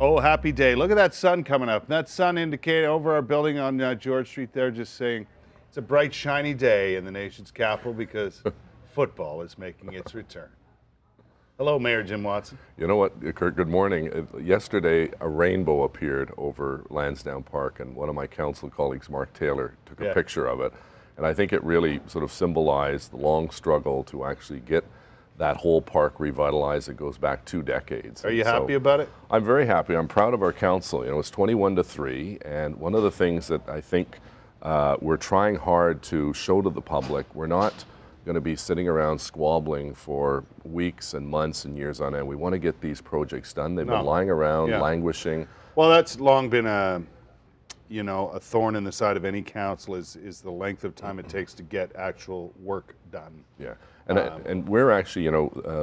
Oh, happy day. Look at that sun coming up. That sun indicated over our building on George Street there, just saying it's a bright, shiny day in the nation's capital because football is making its return. Hello, Mayor Jim Watson. You know what, Kurt, good morning. Yesterday, a rainbow appeared over Lansdowne Park, and one of my council colleagues, Mark Taylor, took a picture of it. And I think it really sort of symbolized the long struggle to actually get that whole park revitalized. It goes back 2 decades. Are you happy about it? I'm very happy. I'm proud of our council. You know, it's 21-3, and one of the things that I think we're trying hard to show to the public, we're not going to be sitting around squabbling for weeks and months and years on end. We want to get these projects done. They've been lying around, languishing. Well, that's long been a thorn in the side of any council is the length of time it takes to get actual work done. Yeah, and we're actually,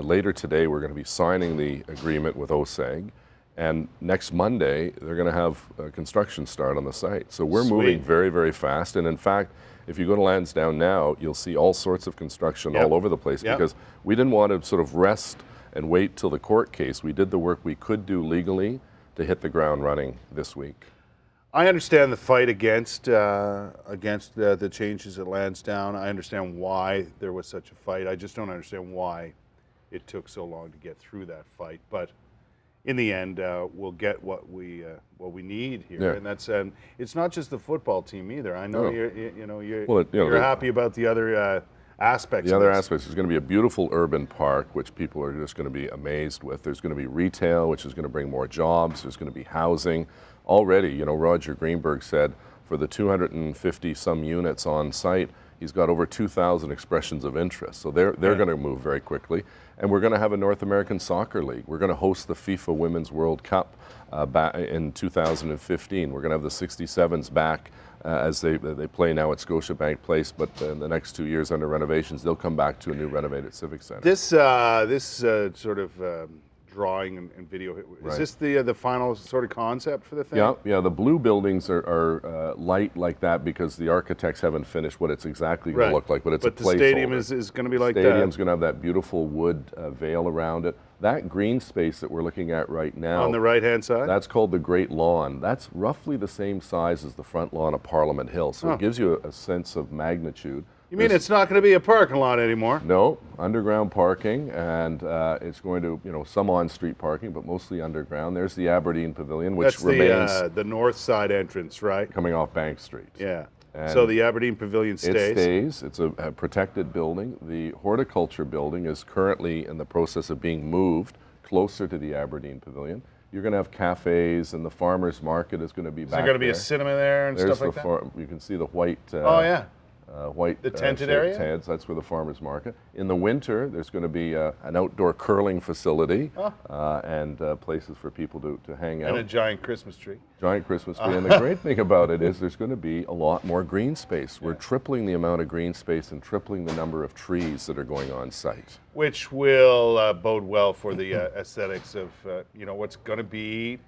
later today we're going to be signing the agreement with OSEG, and next Monday they're going to have construction start on the site. So we're moving very, very fast, and in fact, if you go to Lansdowne now, you'll see all sorts of construction all over the place because we didn't want to sort of rest and wait till the court case. We did the work we could do legally to hit the ground running this week. I understand the fight against the changes at Lansdowne. I understand why there was such a fight. I just don't understand why it took so long to get through that fight. But in the end, we'll get what we need here, and that's it's not just the football team either. I know you're happy about the other aspects. The other aspects is going to be a beautiful urban park, which people are just going to be amazed with. There's going to be retail, which is going to bring more jobs. There's going to be housing. Already, Roger Greenberg said for the 250 some units on site, he's got over 2,000 expressions of interest. So they're going to move very quickly. And we're going to have a North American Soccer League. We're going to host the FIFA Women's World Cup back in 2015. We're going to have the 67s back as they play now at Scotiabank Place, but in the next 2 years under renovations, they'll come back to a new renovated Civic Center. This sort of drawing and video, is this the final sort of concept for the thing? Yeah. The blue buildings are light like that because the architects haven't finished what it's exactly going to look like, but it's a placeholder. But the stadium is going to be like that. The stadium's going to have that beautiful wood veil around it. That green space that we're looking at right now, on the right-hand side, that's called the Great Lawn. That's roughly the same size as the front lawn of Parliament Hill, so it gives you a sense of magnitude. You mean it's not going to be a parking lot anymore? No, underground parking, and it's going to, some on-street parking, but mostly underground. There's the Aberdeen Pavilion, which remains the north side entrance, right? Coming off Bank Street. Yeah. And so the Aberdeen Pavilion stays? It stays. It's a protected building. The horticulture building is currently in the process of being moved closer to the Aberdeen Pavilion. You're going to have cafes, and the farmers market is going to be back there. Is there going to be a cinema there and stuff like that? You can see the white. The tented area? Tents, that's where the farmers market. In the winter, there's going to be an outdoor curling facility and places for people to hang out. And a giant Christmas tree. Giant Christmas tree. And the great thing about it is there's going to be a lot more green space. We're tripling the amount of green space and tripling the number of trees that are going on site. Which will bode well for the aesthetics of, what's going to be,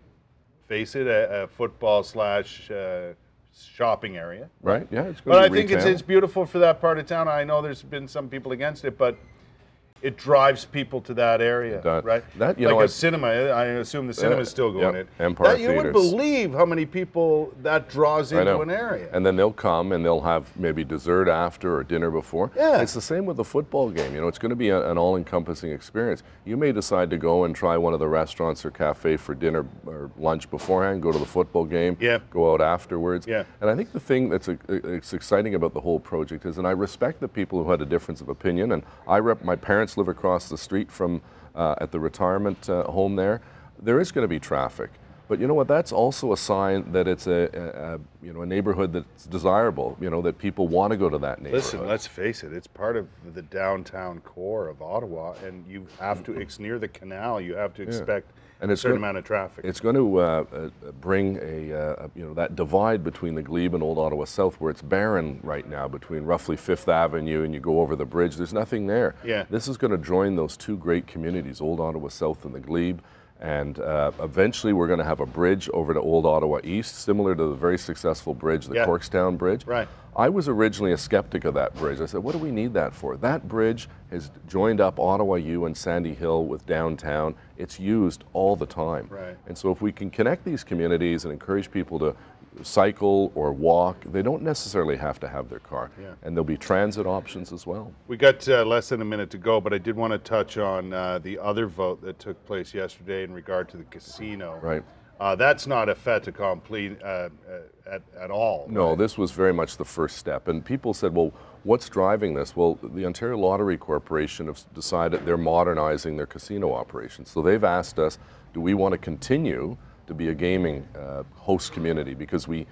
face it, a football / shopping area. Right, yeah. It's but I think it's beautiful for that part of town. I know there's been some people against it, but it drives people to that area, right? Like a cinema. I assume the cinema is still going in. Empire Theaters. You wouldn't believe how many people that draws into an area. And then they'll come and they'll have maybe dessert after or dinner before. Yeah. It's the same with the football game. It's going to be an all-encompassing experience. You may decide to go and try one of the restaurants or cafe for dinner or lunch beforehand, go to the football game, go out afterwards. Yeah. And I think the thing that's exciting about the whole project is, and I respect the people who had a difference of opinion, and my parents live across the street from at the retirement home there. There is going to be traffic, but you know what? That's also a sign that it's a neighborhood that's desirable. That people want to go to that neighborhood. Listen, let's face it. It's part of the downtown core of Ottawa, and you have to. It's near the canal. You have to expect a certain amount of traffic. It's going to bring that divide between the Glebe and Old Ottawa South, where it's barren right now between roughly 5th Avenue and you go over the bridge. There's nothing there. Yeah. This is going to join those two great communities, Old Ottawa South and the Glebe, And eventually we're going to have a bridge over to Old Ottawa East, similar to the very successful bridge, the Corkstown Bridge. Right. I was originally a skeptic of that bridge. I said, what do we need that for? That bridge has joined up Ottawa U and Sandy Hill with downtown. It's used all the time. Right. And so if we can connect these communities and encourage people to cycle or walk, they don't necessarily have to have their car. Yeah. And there'll be transit options as well. We got less than a minute to go, but I did want to touch on the other vote that took place yesterday in regard to the casino. Right. That's not a fait accompli at all. No, right? this was very much the first step. And people said, well, what's driving this? Well, the Ontario Lottery Corporation have decided they're modernizing their casino operations. So they've asked us, do we want to continue to be a gaming host community? Because we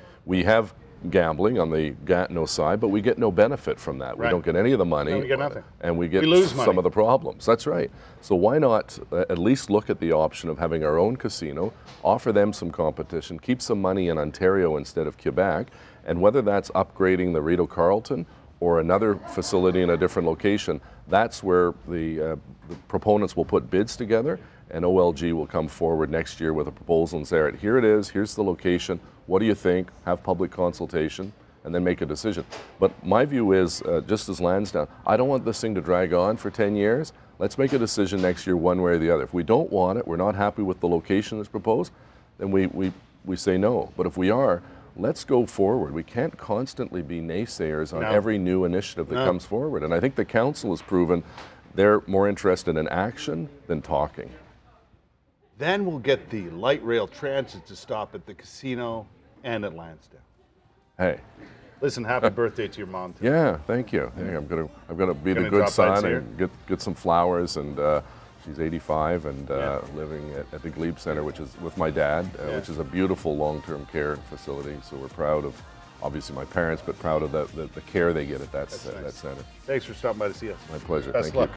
have gambling on the Gatineau side, but we get no benefit from that. Right. We don't get any of the money. No, we get nothing. And we get We lose money. some of the problems. That's right. So why not at least look at the option of having our own casino, offer them some competition, keep some money in Ontario instead of Quebec, and whether that's upgrading the Rideau Carlton or another facility in a different location, that's where the proponents will put bids together, and OLG will come forward next year with a proposal and say, here it is, here's the location, what do you think? Have public consultation, and then make a decision. But my view is, just as Lansdowne, I don't want this thing to drag on for 10 years. Let's make a decision next year one way or the other. If we don't want it, we're not happy with the location that's proposed, then we say no. But if we are, let's go forward. We can't constantly be naysayers on every new initiative that comes forward. And I think the council has proven they're more interested in action than talking. Then we'll get the light rail transit to stop at the casino and at Lansdowne. Hey. Listen, happy birthday to your mom today. Yeah, thank you. Hey, I'm gonna be the Gonna good drop by and son see her? and get some flowers, and she's 85 and living at the Glebe Center, which is with my dad, which is a beautiful long-term care facility. So we're proud of, obviously my parents, but proud of the care they get at that center. Thanks for stopping by to see us. My pleasure. Best Thank luck. you.